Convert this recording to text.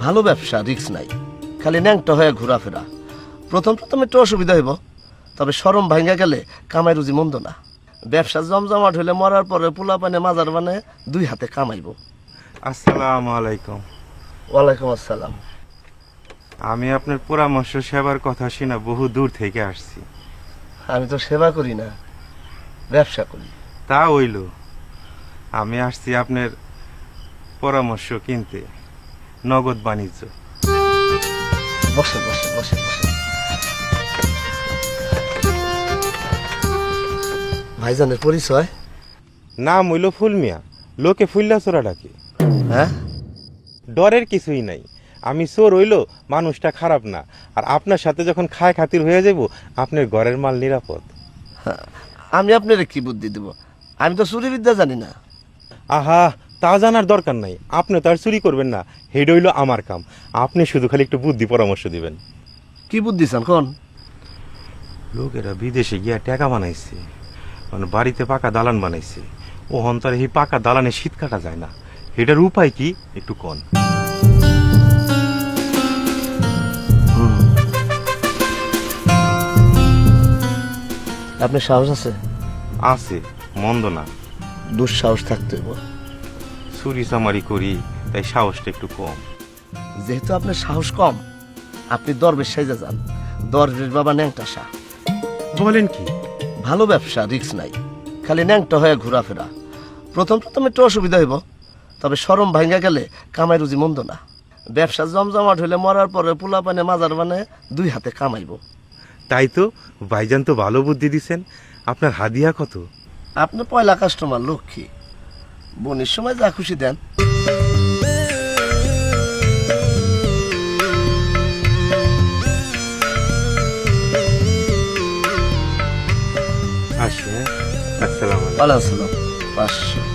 ভালো ব্যবসা, রিস্ক নাই, খালি ন্যাংটা হয়ে ঘোরাফেরা। প্রথম প্রথম একটু অসুবিধা হইব, তবে শরম ভাঙ্গা গেলে কামাই রুজি মন্দ না। ব্যবসা জমজমাট হইলে মরার পরে পোলা পানে মাজার মানে 2 হাতে কামাইব। আসসালামু আলাইকুম। ওয়ালাইকুম আসসালাম। আমি আপনার পরামর্শ সেবার কথা শুনে বহু দূর থেকে আসছি। আমি তো সেবা করি না, ব্যবসা করি। তা হইল, আমি আসছি আপনার পরামর্শ কিনতে, নগদ বাণিজ্য। বসে বসে বসে বসে। ভাইজানের পরিচয়? নাম হইল ফুলমিয়া, লোকে ফুল্লা চোরা ডাকে। হ্যাঁ, ডরের কিছুই নাই। আমি চোর হইল মানুষটা খারাপ না, আর আপনার সাথে যখন খায় খাতির হয়ে যাব, আপনার ঘরের মাল নিরাপদ। আমি আপনার কি বুদ্ধি দেব? আমি তো চুরি বিদ্যা জানি না। আহা, তা জানার দরকার নাই। আপনি তো আর চুরি করবেন না, হেড হইল আমার কাম। আপনি শুধু খালি একটু বুদ্ধি পরামর্শ দিবেন। কি বুদ্ধি চান কোন? লোকেরা বিদেশে গিয়া টাকা বানাইছে, মানে বাড়িতে পাকা দালান বানাইছে। ও হন্তারে এই পাকা দালানে শীত কাটা যায় না। এটার উপায় কি একটু কন। আপনার সাহস আছে? আছে, মন্দ না। দুঃসাহস থাকতে হইব। চুরি চামারি করি, তাই সাহসটা একটু কম। যেহেতু আপনার সাহস কম, আপনি দরবেশ সাইজা যান। দরবেশ বাবা ন্যাংটা শাহ। বলেন কি? ভালো ব্যবসা, রিস্ক নাই, খালি ন্যাংটা হয়ে ঘোরাফেরা। প্রথম প্রথম একটু অসুবিধা হইব, তবে শরম ভাঙ্গা গেলে কামাই রুজি মন্দ না। ব্যবসা জমজমাট হইলে মরার পরে পোলা পানে মাজার মানে 2 হাতে কামাইব। তাই তো, ভাইজান তো ভালো বুদ্ধি দিছেন। আপনার হাদিয়া কত? আপনি পয়লা কাস্টমার, লক্ষ্মী। বোনের সময় যা খুশি দেন। আসি, হ্যাঁ? আসসালামু আলাইকুম। ওয়ালাইকুম আসসালাম। 500।